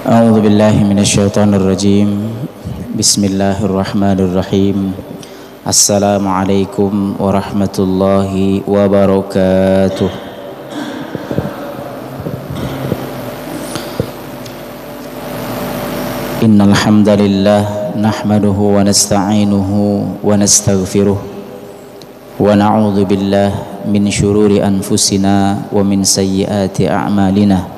A'udzu billahi minasyaitonir rajim. Bismillahirrahmanirrahim. Assalamualaikum warahmatullahi wabarakatuh. Innal hamdalillah nahmaduhu wa nasta'inuhu wa nastaghfiruh wa na'udzu billahi min syururi anfusina wa min sayyiati a'malina.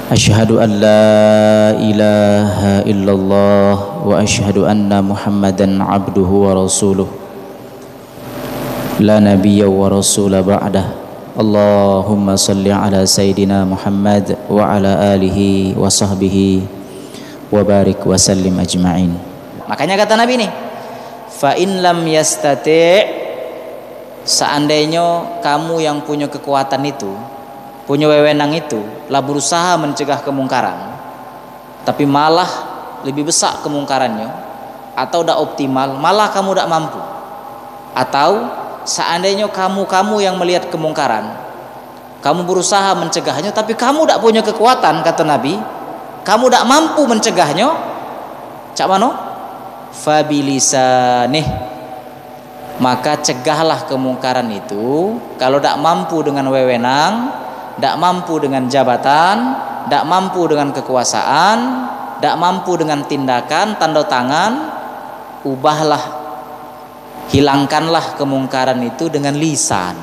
Asyhadu an la ilaha illallah wa asyhadu anna Muhammadan abduhu wa rasuluh. La nabiyya wa rasula ba'dah. Allahumma salli ala sayyidina Muhammad wa ala alihi wa sahbihi wa barik wa sallim ajma'in. Makanya kata Nabi nih, fa in lam yastati', seandainya kamu yang punya kekuatan itu, punya wewenang itu, lah berusaha mencegah kemungkaran, tapi malah lebih besar kemungkarannya, atau tidak optimal, malah kamu tidak mampu. Atau seandainya kamu yang melihat kemungkaran, kamu berusaha mencegahnya, tapi kamu tidak punya kekuatan, kata Nabi, kamu tidak mampu mencegahnya, cak mano? Fabilisanih, maka cegahlah kemungkaran itu. Kalau tidak mampu dengan wewenang, tidak mampu dengan jabatan, tidak mampu dengan kekuasaan, tidak mampu dengan tindakan, tanda tangan, ubahlah, hilangkanlah kemungkaran itu dengan lisan,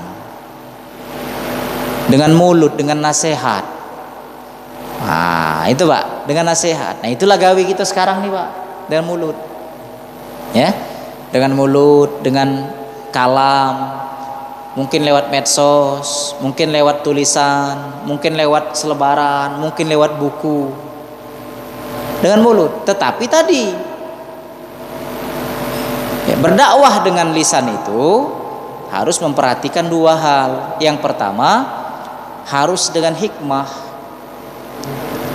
dengan mulut, dengan nasihat. Nah itu Pak, dengan nasihat. Nah itulah gawe kita sekarang nih Pak, dengan mulut, ya, dengan mulut, dengan kalam. Mungkin lewat medsos, mungkin lewat tulisan, mungkin lewat selebaran, mungkin lewat buku. Dengan mulut. Tetapi tadi ya, berdakwah dengan lisan itu harus memperhatikan dua hal. Yang pertama, harus dengan hikmah.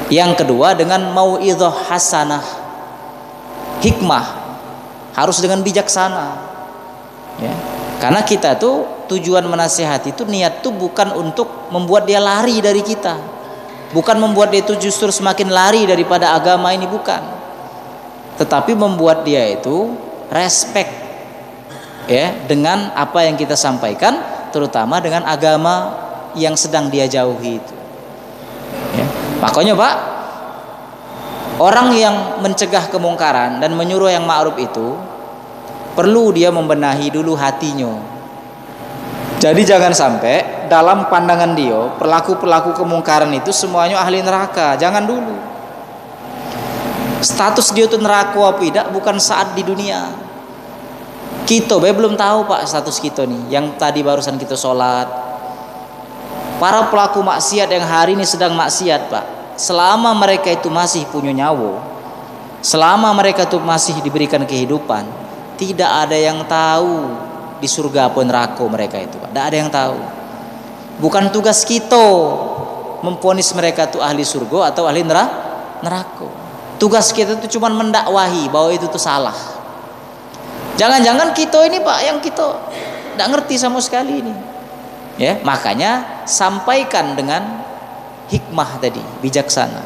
Yang kedua, dengan mau'idhah hasanah. Hikmah harus dengan bijaksana, ya. Karena kita tuh tujuan menasihati itu, niat tuh bukan untuk membuat dia lari dari kita, bukan membuat dia itu justru semakin lari daripada agama ini, bukan, tetapi membuat dia itu respect, ya, dengan apa yang kita sampaikan, terutama dengan agama yang sedang dia jauhi itu, ya. Makanya Pak, orang yang mencegah kemungkaran dan menyuruh yang ma'ruf itu perlu dia membenahi dulu hatinya. Jadi jangan sampai dalam pandangan dia pelaku-pelaku kemungkaran itu semuanya ahli neraka. Jangan dulu. Status dia itu neraka apa tidak bukan saat di dunia. Kita belum tahu Pak status kita nih. Yang tadi barusan kita sholat. Para pelaku maksiat yang hari ini sedang maksiat Pak, selama mereka itu masih punya nyawa, selama mereka itu masih diberikan kehidupan, tidak ada yang tahu di surga apa neraka mereka itu Pak. Tidak ada yang tahu. Bukan tugas kita memvonis mereka itu ahli surga atau ahli neraka. Tugas kita itu cuma mendakwahi bahwa itu tuh salah. Jangan-jangan kita ini Pak yang kita tidak ngerti sama sekali ini, ya. Makanya sampaikan dengan hikmah tadi, bijaksana.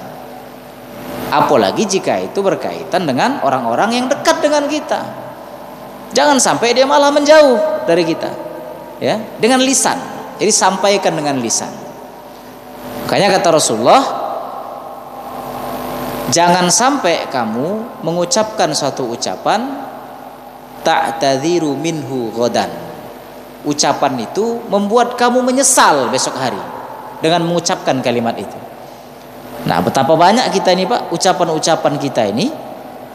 Apalagi jika itu berkaitan dengan orang-orang yang dekat dengan kita. Jangan sampai dia malah menjauh dari kita, ya, dengan lisan. Jadi sampaikan dengan lisan. Makanya kata Rasulullah, jangan sampai kamu mengucapkan suatu ucapan ta'tadhiru minhu ghadan. Ucapan itu membuat kamu menyesal besok hari dengan mengucapkan kalimat itu. Nah, betapa banyak kita ini Pak, ucapan-ucapan kita ini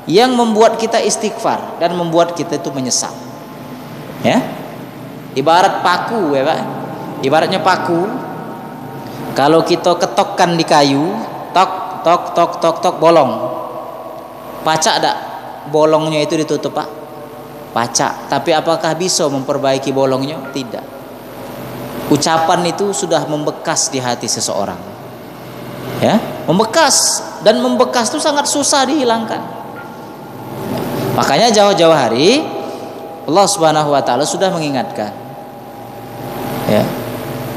yang membuat kita istighfar dan membuat kita itu menyesal, ya. Ibarat paku, ya Pak. Ibaratnya paku, kalau kita ketokkan di kayu, tok tok tok tok tok, bolong. Pacak tak bolongnya itu ditutup Pak? Pacak. Tapi apakah bisa memperbaiki bolongnya? Tidak. Ucapan itu sudah membekas di hati seseorang, ya, membekas, dan membekas itu sangat susah dihilangkan. Makanya jauh-jauh hari Allah Subhanahu wa taala sudah mengingatkan, ya,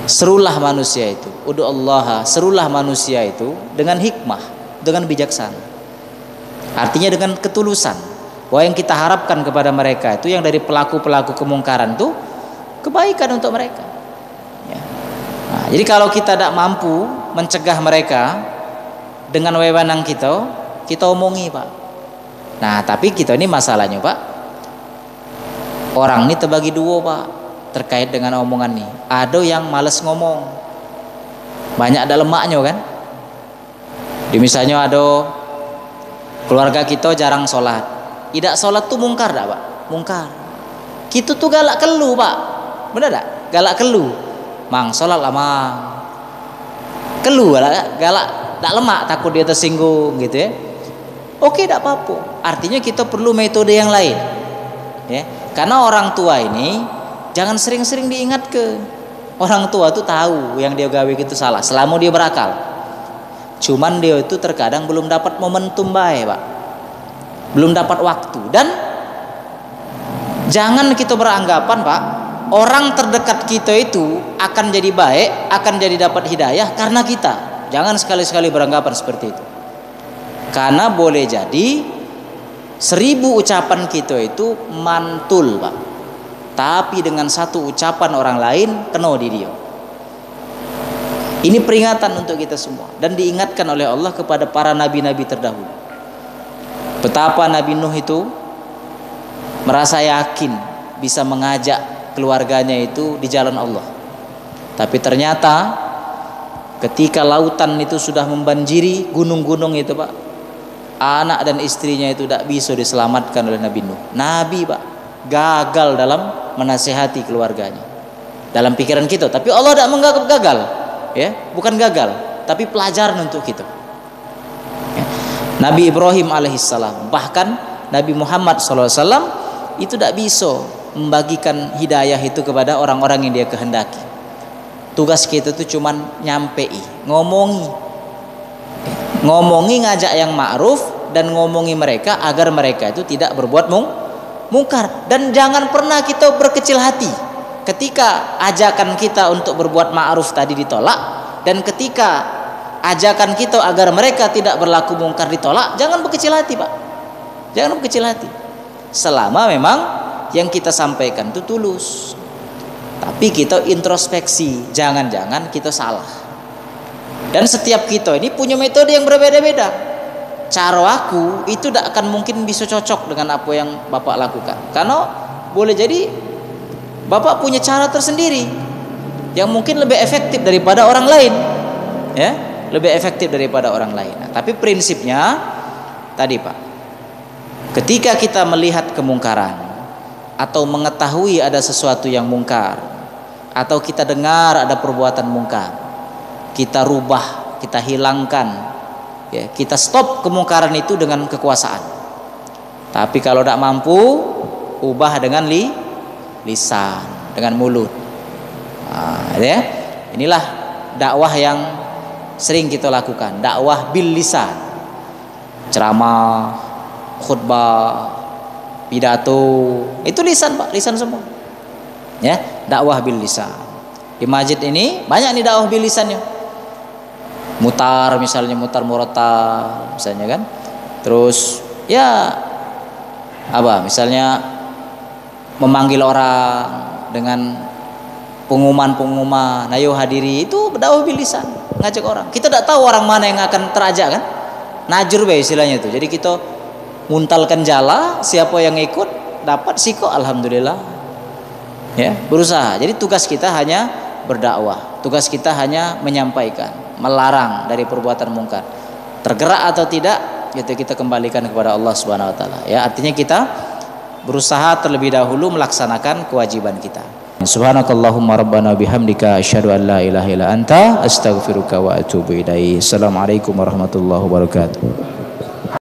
serulah manusia itu, ud'ullaha, serulah manusia itu dengan hikmah. dengan bijaksana. Artinya dengan ketulusan. Bahwa yang kita harapkan kepada mereka itu, yang dari pelaku-pelaku kemungkaran itu, kebaikan untuk mereka. Ya. Nah, jadi kalau kita tidak mampu mencegah mereka dengan wewenang kita omongi Pak. Nah tapi kita ini masalahnya Pak, orang ini terbagi dua Pak terkait dengan omongan nih. Ada yang males ngomong, banyak ada lemaknya kan. Di misalnya ada keluarga kita jarang sholat, tidak sholat tuh mungkar dah Pak, mungkar. Kita tuh galak kelu Pak, bener tak? Galak kelu, mang sholat lah mang, kelu galak tak lemak, takut dia tersinggung gitu ya. Oke, tidak apa-apa. Artinya kita perlu metode yang lain, ya. Karena orang tua ini jangan sering-sering diingat ke. Orang tua tuh tahu yang dia gawe itu salah, selama dia berakal. Cuman dia itu terkadang belum dapat momentum baik Pak, belum dapat waktu. Dan jangan kita beranggapan Pak, orang terdekat kita itu akan jadi baik, akan jadi dapat hidayah karena kita. Jangan sekali-sekali beranggapan seperti itu. Karena boleh jadi 1000 ucapan kita itu mantul Pak, tapi dengan satu ucapan orang lain kena di dia. Ini peringatan untuk kita semua, dan diingatkan oleh Allah kepada para nabi-nabi terdahulu. Betapa Nabi Nuh itu merasa yakin bisa mengajak keluarganya itu di jalan Allah. Tapi ternyata ketika lautan itu sudah membanjiri gunung-gunung itu Pak, anak dan istrinya itu tidak bisa diselamatkan oleh Nabi Nuh. Nabi Pak gagal dalam menasihati keluarganya. Dalam pikiran kita, tapi Allah tidak menganggap gagal, ya, bukan gagal, tapi pelajaran untuk kita. Ya. Nabi Ibrahim alaihissalam, bahkan Nabi Muhammad SAW itu tidak bisa membagikan hidayah itu kepada orang-orang yang dia kehendaki. Tugas kita itu cuman nyampei, ngomongi, ngajak yang ma'ruf, dan ngomongi mereka agar mereka itu tidak berbuat mungkar. Dan jangan pernah kita berkecil hati ketika ajakan kita untuk berbuat ma'ruf tadi ditolak, dan ketika ajakan kita agar mereka tidak berlaku mungkar ditolak. Jangan berkecil hati Pak, jangan berkecil hati, selama memang yang kita sampaikan itu tulus. Tapi kita introspeksi, jangan-jangan kita salah. Dan setiap kita ini punya metode yang berbeda-beda. Cara aku itu tidak akan mungkin bisa cocok dengan apa yang Bapak lakukan, karena boleh jadi Bapak punya cara tersendiri yang mungkin lebih efektif daripada orang lain, ya, lebih efektif daripada orang lain. Nah, tapi prinsipnya tadi Pak, ketika kita melihat kemungkaran atau mengetahui ada sesuatu yang mungkar, atau kita dengar ada perbuatan mungkar, kita rubah, kita hilangkan, ya, kita stop kemungkaran itu dengan kekuasaan. Tapi kalau tidak mampu, ubah dengan lisan, dengan mulut. Nah, ya, inilah dakwah yang sering kita lakukan, dakwah bil lisan. Ceramah, khutbah, pidato, itu lisan Pak, lisan semua. Ya, dakwah bil lisan. Di masjid ini banyak nih dakwah bil lisannya. Mutar misalnya, mutar murotal misalnya kan. Terus ya apa, misalnya memanggil orang dengan pengumuman-pengumuman, ayo hadiri, itu dakwah bil lisan, ngajak orang. Kita tidak tahu orang mana yang akan terajak kan. Najur be istilahnya itu. Jadi kita muntalkan jala, siapa yang ikut dapat siko, alhamdulillah. Ya, berusaha. Jadi tugas kita hanya berdakwah, tugas kita hanya menyampaikan, melarang dari perbuatan mungkar. Tergerak atau tidak, itu kita kembalikan kepada Allah Subhanahu wa taala. Ya, artinya kita berusaha terlebih dahulu melaksanakan kewajiban kita. Subhanakallahumma rabbana bihamdika asyhadu an la ilaha illa anta astaghfiruka wa atubu ilaik. Assalamualaikum warahmatullahi wabarakatuh.